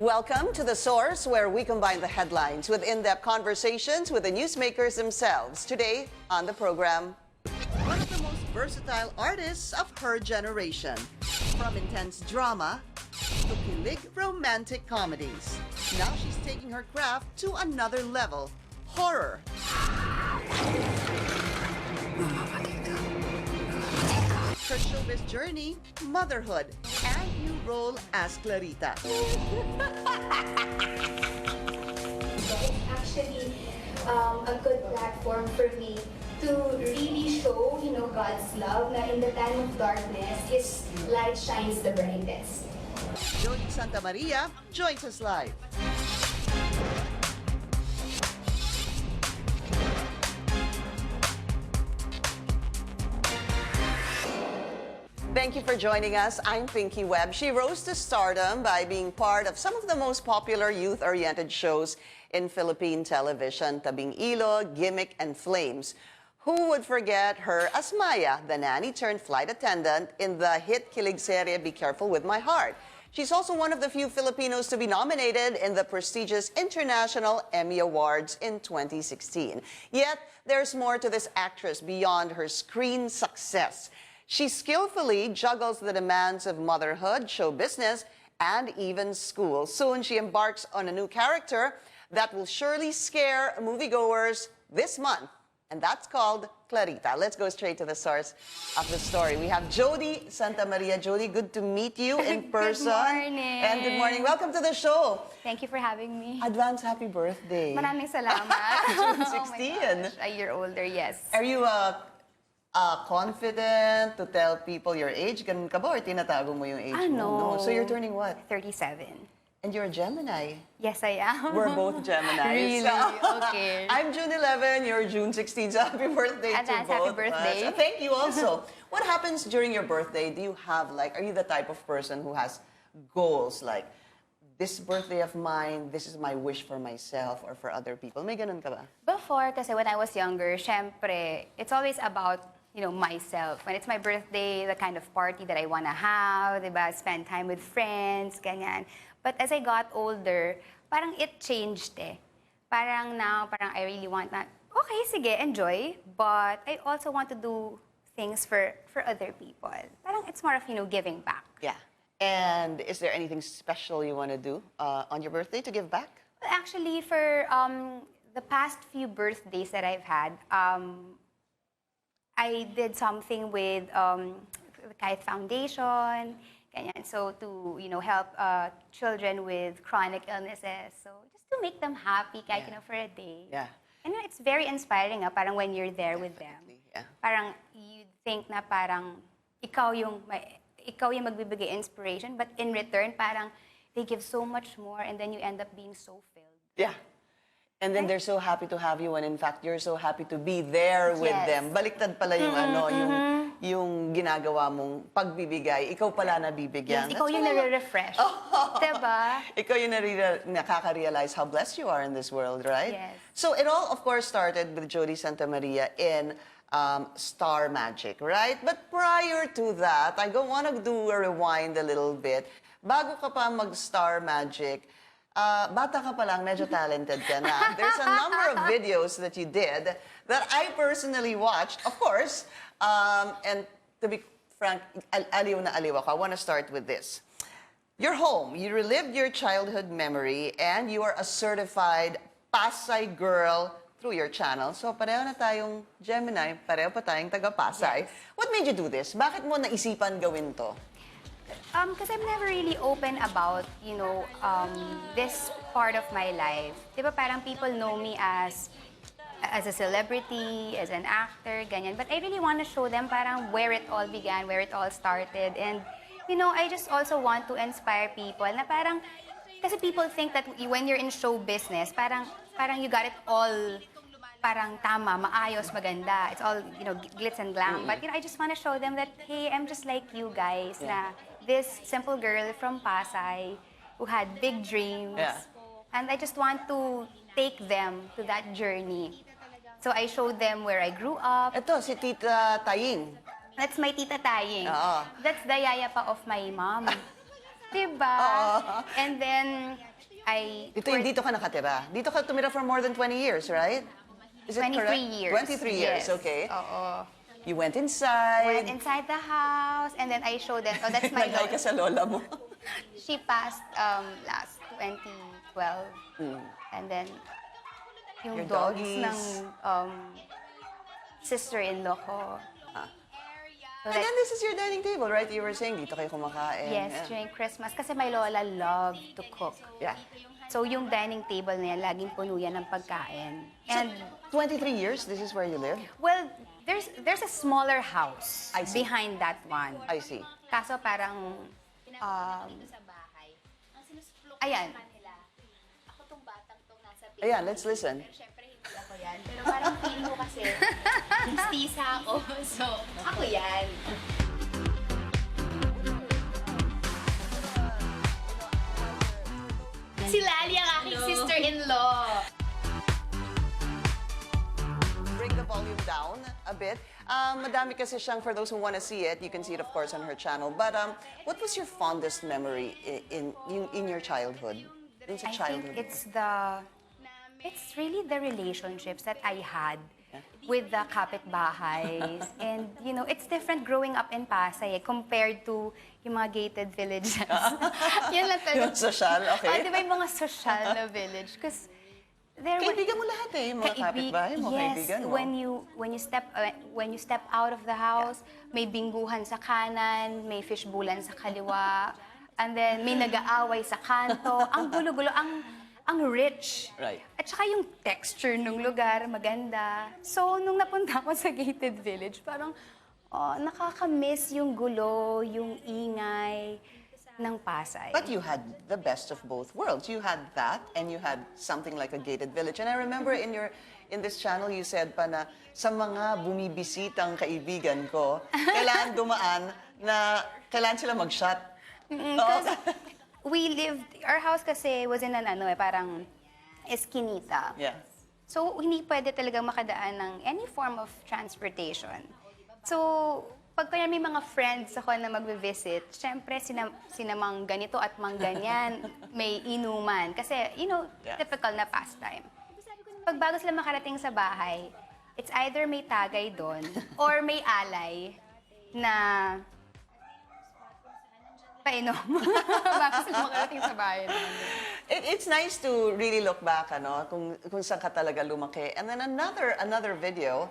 Welcome to The Source, where we combine the headlines with in-depth conversations with the newsmakers themselves. Today on the program, one of the most versatile artists of her generation. From intense drama to kilig romantic comedies. Now she's taking her craft to another level, horror. Her showbiz journey, motherhood, and new role as Clarita. It's actually a good platform for me to really show, God's love na in the time of darkness, His light shines the brightest. Jodi Santa Maria joins us live. Thank you for joining us. I'm Pinky Webb. She rose to stardom by being part of some of the most popular youth-oriented shows in Philippine television, Tabing Ilog, Gimmick, and Flames. Who would forget her as Maya, the nanny-turned-flight attendant in the hit kilig serye Be Careful With My Heart. She's also one of the few Filipinos to be nominated in the prestigious International Emmy Awards in 2016. Yet, there's more to this actress beyond her screen success. She skillfully juggles the demands of motherhood, show business, and even school. Soon, she embarks on a new character that will surely scare moviegoers this month, and that's called Clarita. Let's go straight to the source of the story. We have Jodi Santa Maria. Jodi, good to meet you in person. Good morning. And good morning. Welcome to the show. Thank you for having me. Advance happy birthday. Maraming salamat. June Oh 16. my gosh, a year older, yes. Are you confident to tell people your age? Ganun ka ba or tinatago mo yung age mo? No. So you're turning what? 37. And you're a Gemini. Yes, I am. We're both Geminis. Really? So, Okay. I'm June 11, you're June 16, so happy birthday Advance to both happy birthday. of us. Thank you also. What happens during your birthday? Do you have are you the type of person who has goals like, this birthday of mine, this is my wish for myself or for other people? May ganun ka ba? Before, kasi when I was younger, syempre, it's always about myself. When it's my birthday, the kind of party that I want to have, diba? Spend time with friends, ganyan. But as I got older, parang it changed eh. Parang now, I really want na, okay, sige, enjoy. But I also want to do things for other people. Parang it's more of, giving back. Yeah. And is there anything special you want to do on your birthday to give back? Well, actually, for the past few birthdays that I've had, I did something with the Kite Foundation, ganyan. So to help children with chronic illnesses. So just to make them happy, kahit for a day. Yeah. And it's very inspiring, parang when you're there with them. Yeah. Parang you think na parang ikaw yung magbibigay inspiration, but in return, parang they give so much more, and then you end up being so filled. Yeah. And then they're so happy to have you, and in fact, you're so happy to be there with them. Baliktad pala yung yung ginagawa mong pagbibigay. Ikaw pala nabibigyan. Yes, ikaw yung nare-refresh. Diba? Ikaw yung nakaka-realize how blessed you are in this world, right? Yes. So it all, of course, started with Jodi Santa Maria in Star Magic, right? But prior to that, I want to do a rewind a little bit. Bago ka pa mag-Star Magic, bata ka pa lang, medyo talented ka na. There's a number of videos that you did that I personally watched, of course. And to be frank, aliw na aliw ako. I want to start with this. You're home. You relived your childhood memory, and you are a certified Pasay girl through your channel. So pareho na tayong Gemini, pareho pa tayong taga-Pasay. Yes. What made you do this? Bakit mo naisipan gawin to? Because I'm never really open about, this part of my life. Diba parang people know me as a celebrity, as an actor, ganyan. But I really want to show them parang where it all began, where it all started. And, I just also want to inspire people na parang, kasi people think that when you're in show business, parang you got it all parang tama, maayos, maganda. It's all, glitz and glam. But, I just want to show them that, hey, I'm just like you guys, na this simple girl from Pasay who had big dreams. Yeah. And I just want to take them to that journey. So I showed them where I grew up. Ito, si Tita Taying. That's my Tita Taying. Oo. That's the yaya pa of my mom. Diba? Oo. And then, Dito ka nakatira. Dito ka tumira for more than 20 years, right? Is it 23 correct? years. 23 years, Yes. okay. Oo. You went inside. Went inside the house, and then I showed them, oh, that's my Nag-hi ka sa lola mo. She passed last 2012. And then, yung Your dogs doggies. ng sister-in-law ko. So And then this is your dining table, right? You were saying dito kayo kumakain. yes, Yeah. during Christmas. Kasi my lola loved to cook. Yeah. So yung dining table na yan, laging puno yan ng pagkain. So, And, 23 years, this is where you live? well, there's a smaller house I see. behind that one. I see. Kaso parang, ayan. Ayan, let's listen. Ako yan. Pero parang feel mo kasi, mistisa ako. So, ako yan. Si Lali ang aking sister-in-law. Bring the volume down a bit. Madami kasi siyang, for those who want to see it, you can see it, of course, on her channel. But what was your fondest memory in your childhood? In sa I childhood think mo? it's really the relationships that I had with the kapitbahays. And, you know, it's different growing up in Pasay compared to yung mga gated villages. Yan lang talaga. Yung social, okay. Oh, di ba yung mga social na village? Because there were... Kaibigan mo lahat eh, yung mga kapitbahay mo, yes, kaibigan mo. when you step out of the house, may bingguhan sa kanan, may fishbowlan sa kaliwa, and then may nag-aaway sa kanto. Ang gulo-gulo, ang rich. Right. At saka yung texture ng lugar, maganda. So, nung napunta ako sa gated village, parang nakaka-miss yung gulo, yung ingay ng Pasay. But you had the best of both worlds. You had that, and you had something like a gated village. And I remember in this channel, you said pa na sa mga bumibisitang kaibigan ko, kailangan dumaan na kailangan sila mag-shot. Because our house kasi was in an parang eskinita. Yeah. So, hindi pwede talagang makadaan ng any form of transportation. So, pag kaya may mga friends ako na magbe-visit, syempre sinamang ganito at mang ganyan, may inuman. Kasi, you know, Yeah. typical na pastime. Pag bago sila makarating sa bahay, it's either may tagay doon or may alay na painom. Bago sila makarating sa bahay naman. It's nice to really look back, ano, kung saan ka talaga lumaki. And then another video,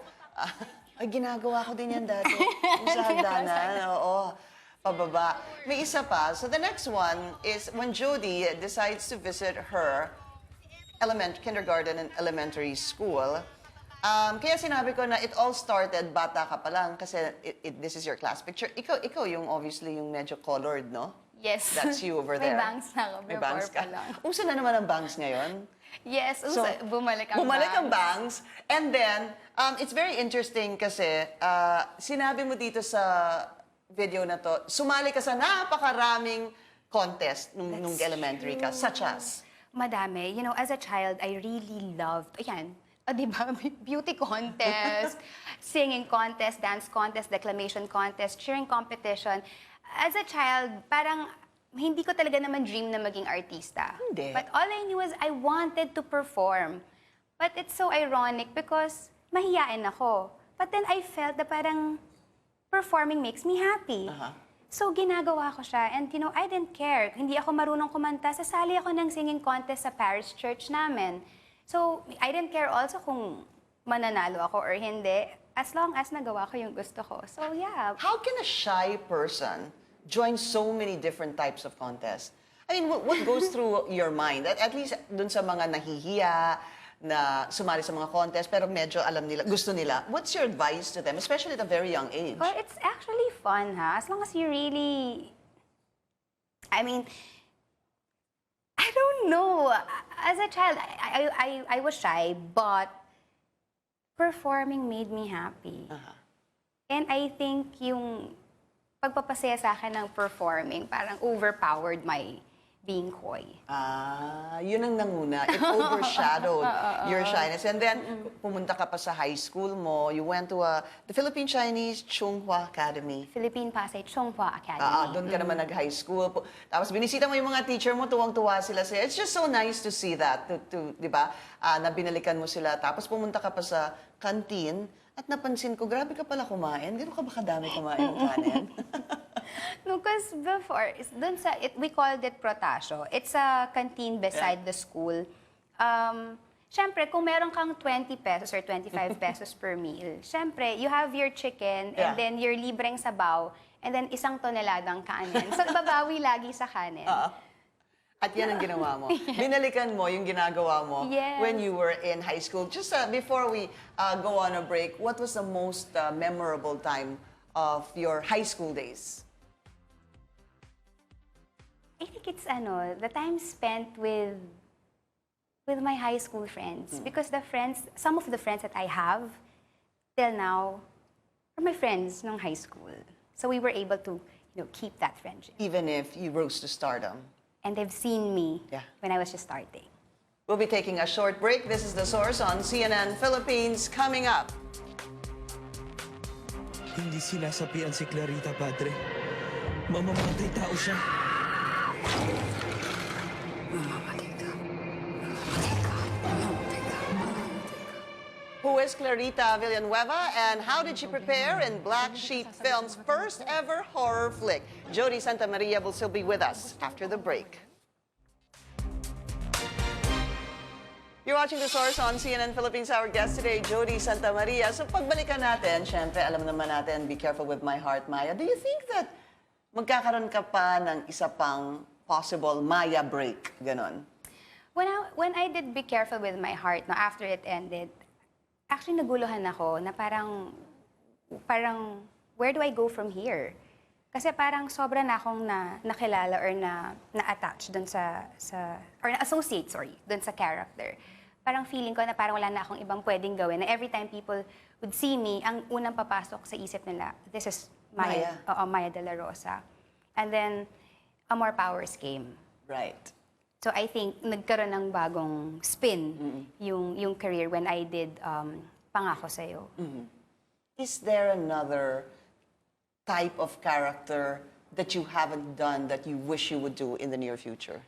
ay ginagawa ko din yan dati. Yung sa hagdanan, oo, pababa. May isa pa. So the next one is when Jodi decides to visit her kindergarten and elementary school. Kaya sinabi ko na it all started, bata ka pa lang, kasi this is your class picture. Ikaw yung obviously yung medyo colored, no? Yes. That's you over May there. bangs na ako. May bangs ka. Pa lang. Uso na naman ang bangs ngayon. Yes, So, bumalik ang bumalik ang bangs. bangs. And then, it's very interesting kasi sinabi mo dito sa video na to, sumali ka sa napakaraming contest nung elementary ka, such as? Madami. You know, as a child, I really loved, ayan, di ba? Beauty contest, singing contest, dance contest, declamation contest, cheering competition. As a child, parang hindi ko talaga naman dream na maging artista. Hindi. But all I knew is I wanted to perform. But it's so ironic because mahiyain ako. But then I felt na parang performing makes me happy. So ginagawa ko siya and you know, I didn't care. Hindi ako marunong kumanta. Sasali ako ng singing contest sa parish church namin. So I didn't care also kung mananalo ako or hindi. As long as nagawa ko yung gusto ko. So yeah. How can a shy person join so many different types of contests? I mean, what goes through your mind? At least dun sa mga nahihiya, na sumali sa mga contest, pero medyo alam nila, gusto nila. What's your advice to them, especially at a very young age? Well, it's actually fun, ha? As long as you really... I mean, I don't know. As a child, I was shy, but performing made me happy. And I think yung pagpapasaya sa akin ng performing parang overpowered my being coy. Yun ang nanguna. It overshadowed your shyness. And then, pumunta ka pa sa high school mo. You went to the Philippine Chinese Chunghua Academy. Philippine Pasay Chonghua Academy. Doon ka naman nag-high school. Tapos binisita mo yung mga teacher mo, tuwang-tuwa sila sa'yo. It's just so nice to see that, di ba? Na binalikan mo sila. Tapos pumunta ka pa sa canteen at napansin ko, grabe ka pala kumain. Gano'n ka ba kadami kumain ng kanin? No, because before, we called it Protasio. It's a canteen beside the school. Siyempre, kung meron kang 20 pesos or 25 pesos per meal, siyempre, you have your chicken and then your libreng sabaw and then 1 toneladang kanin. So, ibabawi lagi sa kanin. At yan ang ginawa mo. Binalikan mo yung ginagawa mo when you were in high school. Just before we go on a break, what was the most memorable time of your high school days? I think it's the time spent with my high school friends. Because some of the friends that I have till now are my friends ng high school. So we were able to, keep that friendship. Even if you rose to stardom. And they've seen me when I was just starting. We'll be taking a short break. This is The Source on CNN Philippines. Coming up. Hindi sinasapian si Clarita, Padre. Mamamatay tao siya. Who is Clarita Villanueva and how did she prepare in Black Sheep Film's first ever horror flick? Jodi Santa Maria will still be with us after the break. You're watching The Source on CNN Philippines. Our guest today, Jodi Santa Maria. So pagbalikan natin, syempre alam naman natin, be careful with my heart, Maya. Do you think that magkakaroon ka pa ng isa pang possible Maya break? Ganon. When I did Be Careful with My Heart, after it ended, actually naguluhan ako na parang where do I go from here? Kasi parang sobra na akong nakilala or na-attach dun or na-associate, dun sa character. Parang feeling ko na parang wala na akong ibang pwedeng gawin. Na every time people would see me, ang unang papasok sa isip nila, this is Maya. Maya de la Rosa. And then, More Powers came. Right. So I think nagkaroon ng bagong spin yung career when I did Pangako Sa'yo. Is there another type of character that you haven't done that you wish you would do in the near future?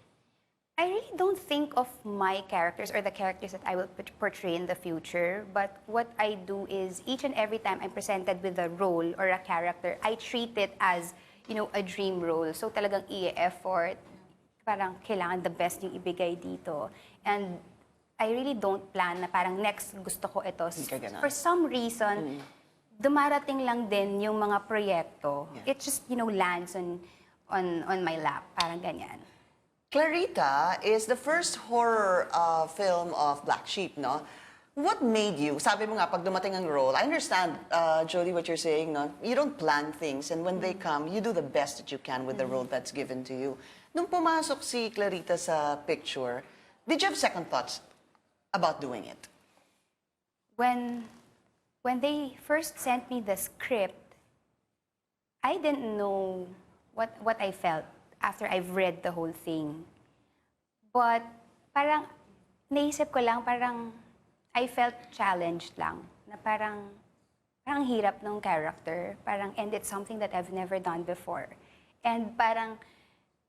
I really don't think of my characters or the characters that I will portray in the future. But what I do is each and every time I'm presented with a role or a character, I treat it as, a dream role. So talagang i-effort, parang kailangan the best yung ibigay dito. And I really don't plan na parang next gusto ko ito. For some reason, dumarating lang din yung mga proyekto. It just, lands on my lap. Parang ganyan. Clarita is the first horror film of Black Sheep, no? What made you, sabi mo nga, pag dumating ang role, I understand, Jodi, what you're saying, no? You don't plan things, and when they come, you do the best that you can with the role that's given to you. Nung pumasok si Clarita sa picture, did you have second thoughts about doing it? When they first sent me the script, I didn't know what I felt after I've read the whole thing. But parang naisip ko lang, parang I felt challenged lang. Na parang hirap ng character. And it's something that I've never done before. And parang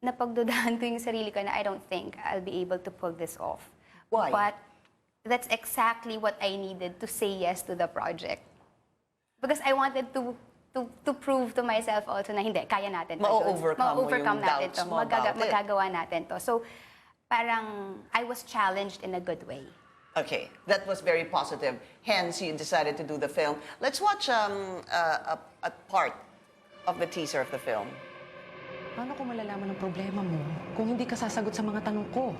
napagdudahan ko yung sarili ko na I don't think I'll be able to pull this off. Why? But that's exactly what I needed to say yes to the project. Because I wanted to prove to myself also na hindi, kaya natin to. Ma-overcome natin to. mo about it. Magagawa natin to. So, parang I was challenged in a good way. Okay, that was very positive. Hence, you decided to do the film. Let's watch a part of the teaser of the film. Paano ko malalaman ang problema mo kung hindi ka sasagot sa mga tanong ko?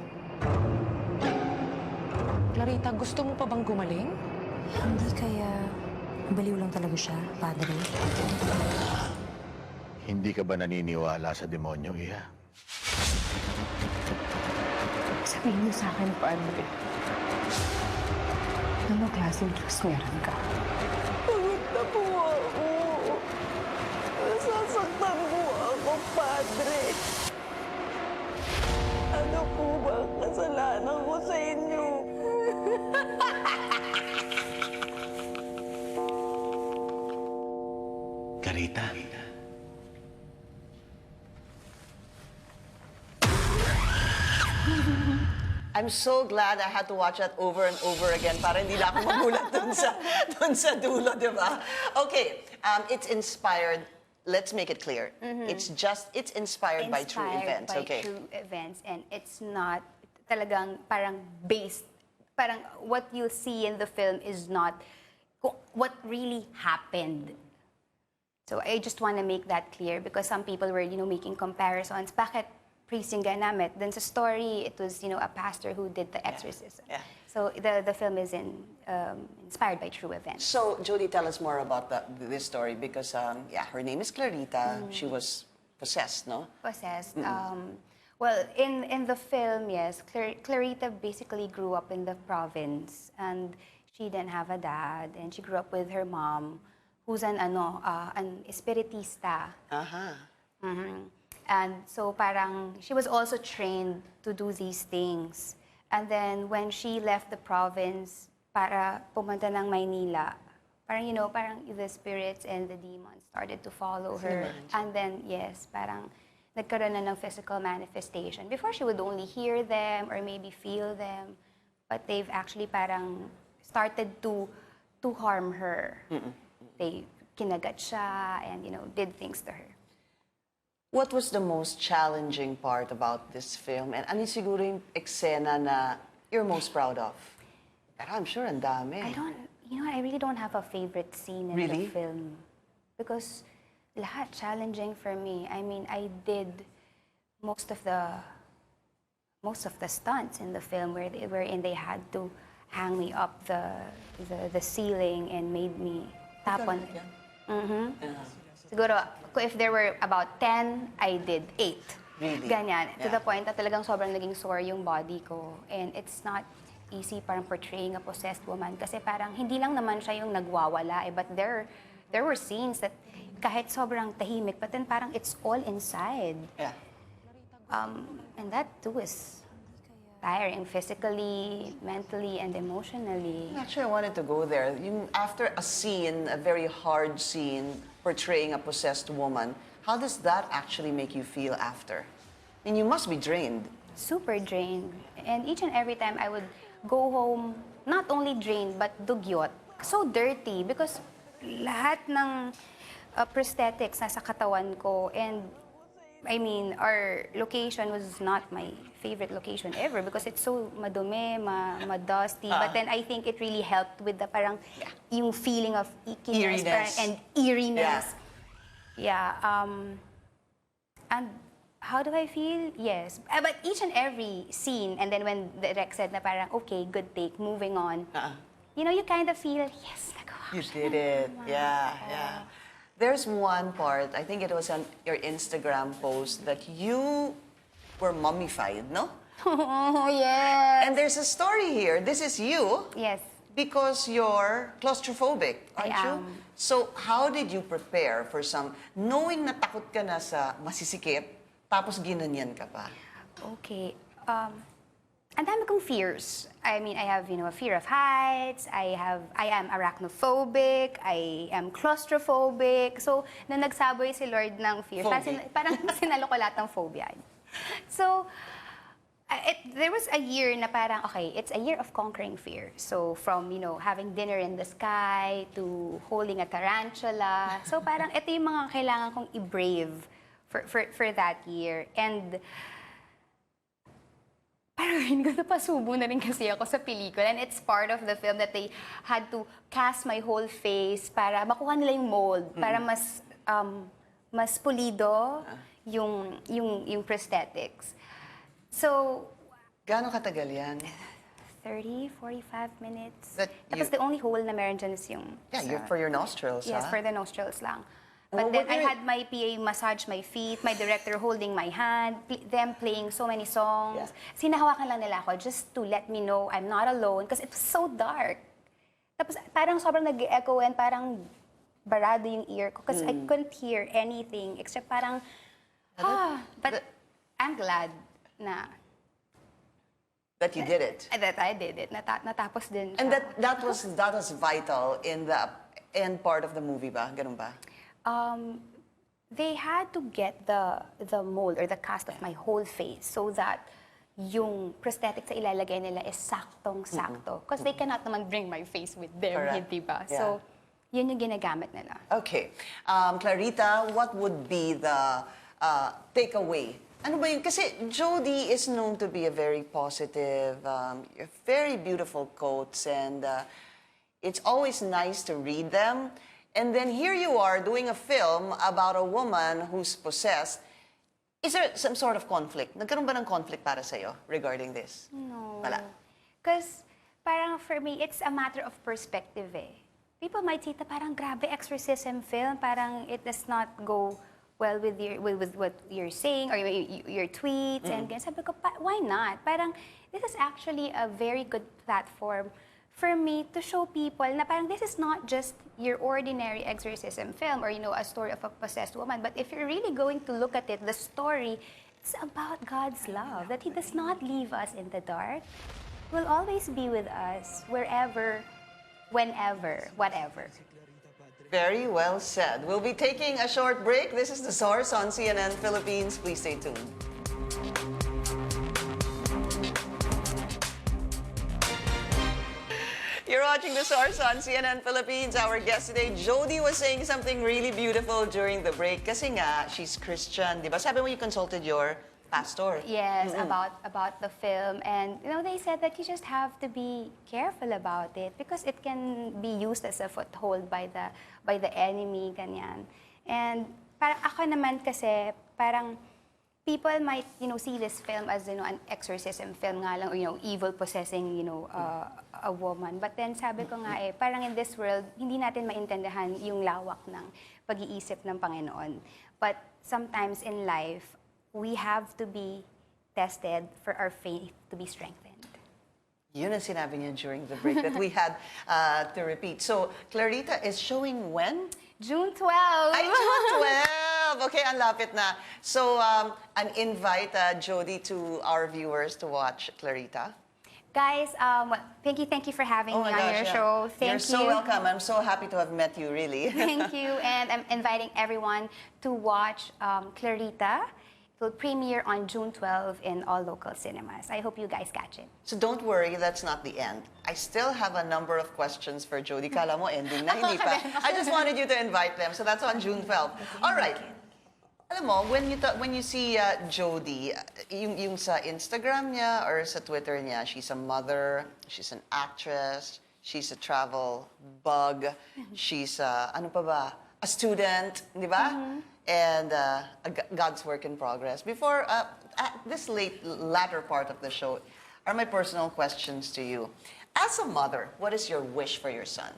Clarita, gusto mo pa bang gumaling? Hindi kaya baliw lang talaga siya, Padre. Hindi ka ba naniniwala sa demonyo, Iha? Sabihin mo sa akin, Padre. Anong klaseng Diyos meron ka? Pagod na po ako. Nasasaktan po ako, Padre. Clarita. I'm so glad I had to watch that over and over again para hindi na ako magulat dun sa dulo, di ba? Okay, it's inspired. Let's make it clear. It's inspired by true events. By Okay. true events, and it's not talagang parang based. Parang what you see in the film is not what really happened. So I just want to make that clear because some people were, making comparisons. Bakit priest yung ganamit? Then sa story, it was, a pastor who did the exorcism. Yeah. So the film is inspired by true events. So, Jodi, tell us more about this story because, her name is Clarita. She was possessed, no? Possessed. Well, in the film, yes, Clarita basically grew up in the province, and she didn't have a dad, and she grew up with her mom, who's an espiritista. And so parang she was also trained to do these things. And then when she left the province para pumunta ng Maynila, parang, parang the spirits and the demons started to follow her. And then, yes, parang nagkaroon na ng physical manifestation. Before, she would only hear them or maybe feel them. But they've actually parang started to harm her. They kinagat siya and, did things to her. What was the most challenging part about this film? And ano siguro yung eksena na you're most proud of? Pero I'm sure ang dami. I really don't have a favorite scene in Really? the film. Because lahat challenging for me. I mean, I did most of the stunts in the film wherein they had to hang me up the ceiling and made me tap on. Siguro, if there were about 10, I did 8. Really? Ganyan. To Yeah. the point na talagang sobrang naging sore yung body ko. And it's not easy parang portraying a possessed woman kasi parang hindi lang naman siya yung nagwawala but there were scenes that kahit sobrang tahimik but then parang it's all inside. Yeah. And that too is tiring physically, mentally, and emotionally. Actually, I wanted to go there. After a scene, a very hard scene, portraying a possessed woman, how does that actually make you feel after? I mean, you must be drained. Super drained. And each and every time I would go home, not only drained, but dugyot. So dirty because lahat ng prosthetics nasa katawan ko. And I mean, our location was not my favorite location ever because it's so madumi, dusty. But then I think it really helped with the parang yung feeling of ickiness Eeriness. and eeriness. Yeah. And how do I feel? Yes. But each and every scene, and then when the Rex said na parang, okay, good take, moving on, you kind of feel, yes, nagawa You ko did it. Yeah. There's one part, I think it was on your Instagram post, that you were mummified, no? Oh, yes. And there's a story here. This is you. Yes. Because you're claustrophobic, aren't I you? am. So how did you prepare for knowing na takot ka na sa masisikip, tapos ginanyan ka pa? Okay. Ang dami kong fears. I mean, I have, a fear of heights. I am arachnophobic. I am claustrophobic. So, na nagsaboy si Lord ng fears, parang sinalo ko lahat ng phobia. So, there was a year na parang, okay, it's a year of conquering fear. So, from, having dinner in the sky to holding a tarantula. So, parang ito yung mga kailangan kong i-brave for that year. And, parang hindi ko napasubo na rin kasi ako sa pelikula. And it's part of the film that they had to cast my whole face para makuha nila yung mold. Para mas pulido yung prosthetics. So, Gaano katagal yan? 30, 45 minutes. you- Tapos the only hole na meron dyan is yung... Yeah, for your nostrils, Yes, ha? for the nostrils lang. Oh, But then but I you're- had my PA massage my feet, my director holding my hand, them playing so many songs. Yeah. Sinahawakan lang nila ako just to let me know I'm not alone because it was so dark. Tapos parang sobrang nag-echo and parang barado yung ear ko because I couldn't hear anything except parang, but I'm glad na That you did it. that I did it. Natapos din siya. And that was vital in the end part of the movie ba? Ganun ba? they had to get the mold or the cast of my whole face so that yung prosthetic sa ilalagay nila is saktong-sakto. Because they cannot naman bring my face with their Correct. head, diba? Yeah. So, yun yung ginagamit nila. Okay. Clarita, what would be the takeaway? Ano ba yun? Kasi Jodi is known to be a very positive, very beautiful quotes, and it's always nice to read them. And then here you are doing a film about a woman who's possessed. Is there some sort of conflict? Nagkaroon ba ng conflict para sa'yo regarding this? No. Wala. Because parang for me, it's a matter of perspective eh. People might say, parang grabe exorcism film, parang it does not go well with what you're saying or your tweets and ganyan. Sabi ko, why not? Parang this is actually a very good platform for me to show people na parang this is not just your ordinary exorcism film or a story of a possessed woman, but if you're really going to look at it, the story, it's about God's love, that He does not leave us in the dark. He will always be with us wherever, whenever, whatever. Very well said. We'll be taking a short break. This is The Source on CNN Philippines. Please stay tuned. You're watching The Source on CNN Philippines. Our guest today, Jodi, was saying something really beautiful during the break. Kasi nga, she's Christian. Di ba? Sabi mo you consulted your pastor. Yes, about the film. And, they said that you just have to be careful about it because it can be used as a foothold by the enemy, ganyan. And parang ako naman kasi, parang people might, see this film as, an exorcism film nga lang, or, evil possessing, a woman. But then sabi ko nga parang in this world, hindi natin maintindihan yung lawak ng pag-iisip ng Panginoon. But sometimes in life, we have to be tested for our faith to be strengthened. Yun ang sinabi niya during the break that we had to repeat. So, Clarita is showing when? June 12! Ay, June 12! Okay, ang lapit na. So, an invite, Jodi, to our viewers to watch Clarita. Guys, thank you for having me on your yeah. show. Thank You're so you. welcome. I'm so happy to have met you, really. Thank you. And I'm inviting everyone to watch Clarita. It will premiere on June 12 in all local cinemas. I hope you guys catch it. So don't worry, that's not the end. I still have a number of questions for Jodi. Kala mo ending na, hindi pa. I just wanted you to invite them. So that's on June 12. All right. Alam mo, when you see Jodi, yung sa Instagram niya or sa Twitter niya, she's a mother, she's an actress, she's a travel bug, she's ano pa ba? A student, di ba? And God's work in progress. Before this latter part of the show, are my personal questions to you. As a mother, what is your wish for your son?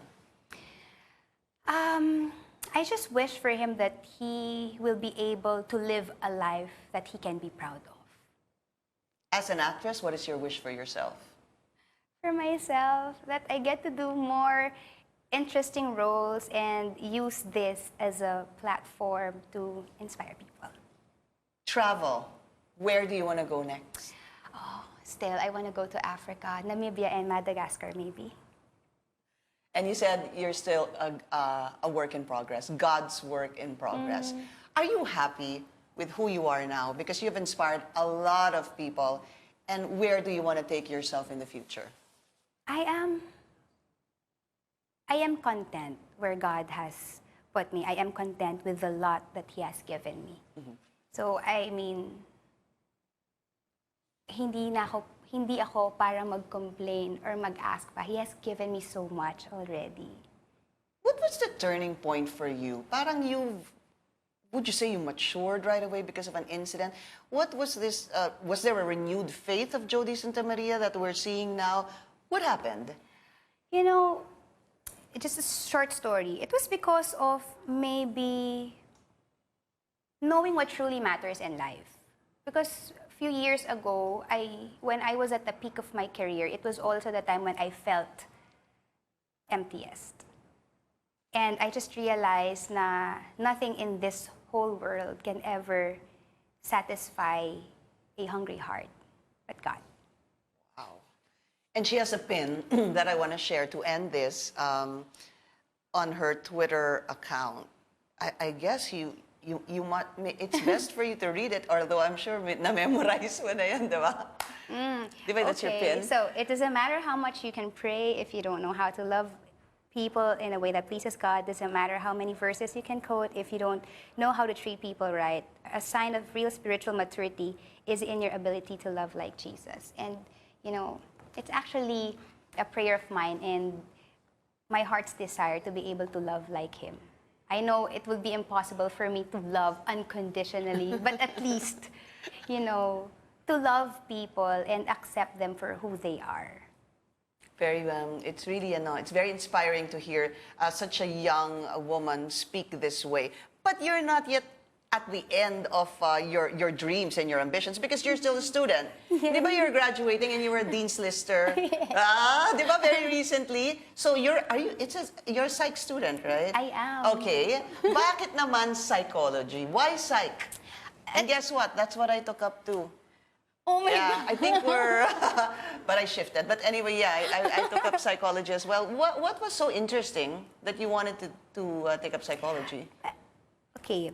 I just wish for him that he will be able to live a life that he can be proud of. As an actress, what is your wish for yourself? For myself, that I get to do more interesting roles and use this as a platform to inspire people. Travel. Where do you want to go next? Oh, still, I want to go to Africa, Namibia and Madagascar maybe. And you said you're still a work in progress, God's work in progress. Are you happy with who you are now? Because you've inspired a lot of people. And where do you want to take yourself in the future? I am content where God has put me. I am content with the lot that He has given me. So, I mean, hindi ako para mag-complain or mag-ask pa. He has given me so much already. What was the turning point for you? Parang would you say you matured right away because of an incident? What was this, was there a renewed faith of Jodi Santa Maria that we're seeing now? What happened? Just a short story. It was because of maybe knowing what truly matters in life. Because few years ago, when I was at the peak of my career, it was also the time when I felt emptiest. And I just realized na nothing in this whole world can ever satisfy a hungry heart but God. Wow. And she has a pin that I want to share to end this on her Twitter account. I guess it's best for you to read it, although I'm sure na-memorize mo na yan, di ba? Di ba that's your Okay, pin? so it doesn't matter how much you can pray if you don't know how to love people in a way that pleases God. Doesn't matter how many verses you can quote if you don't know how to treat people right. A sign of real spiritual maturity is in your ability to love like Jesus. And, you know, it's actually a prayer of mine and my heart's desire to be able to love like Him. I know it would be impossible for me to love unconditionally, but at least, you know, to love people and accept them for who they are. Very, it's really, it's very inspiring to hear such a young woman speak this way. But you're not yet at the end of your dreams and your ambitions because you're still a student. Di ba you're graduating and you were a Dean's Lister? Di ba very recently? So you're a psych student, right? I am. Okay. Bakit naman psychology? Why psych? And guess what? That's what I took up too. Oh my Yeah, God. I think we're, but I shifted. But anyway, yeah, I took up psychology as well. What was so interesting that you wanted to take up psychology? Okay,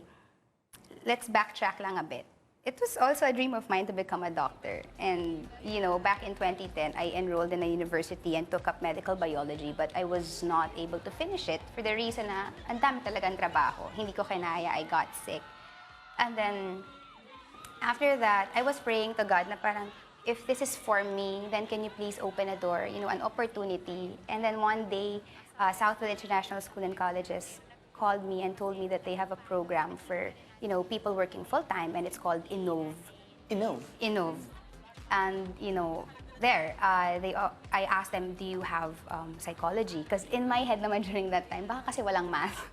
let's backtrack lang a bit. It was also a dream of mine to become a doctor. And, you know, back in 2010, I enrolled in a university and took up medical biology, but I was not able to finish it for the reason na ang dami talagang trabaho. Hindi ko kinaya, I got sick. And then, after that, I was praying to God na parang, if this is for me, then can you please open a door, you know, an opportunity. And then one day, Southfield International School and Colleges called me and told me that they have a program for, you know, people working full-time, and it's called Innov. Innov. And, you know, there, I asked them, do you have psychology? Because in my head naman during that time, baka kasi walang math.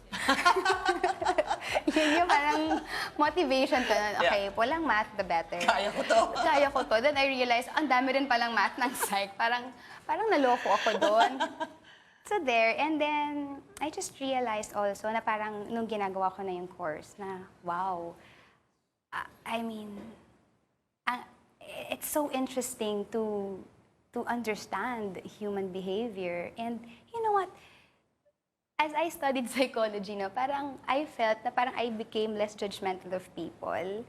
Yun yung parang motivation ko. Okay, walang math, the better. Kaya ko to. Kaya ko to. Then I realized, ang dami rin palang math ng psych. Parang naloko ako doon. So there, and then I just realized also na parang nung ginagawa ko na yung course na, wow, I mean, it's so interesting to understand human behavior. And you know what? As I studied psychology, no, parang I felt na parang I became less judgmental of people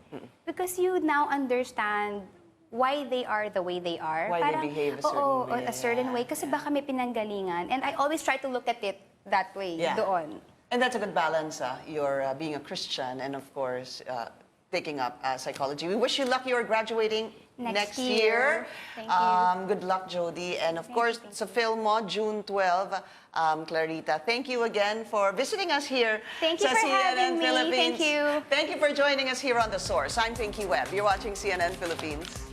because you now understand why they are the way they are. Why parang, they behave a certain way. A certain way. Kasi baka may pinanggalingan. And I always try to look at it that way, doon. And that's a good balance, you're being a Christian and of course, taking up psychology. We wish you luck. You're graduating next year. Thank you. Good luck, Jodi. And of Thank course, you. sa film mo, June 12, Clarita. Thank you again for visiting us here Thank you sa for CNN having me. Philippines. Thank you. Thank you for joining us here on The Source. I'm Pinky Webb. You're watching CNN Philippines.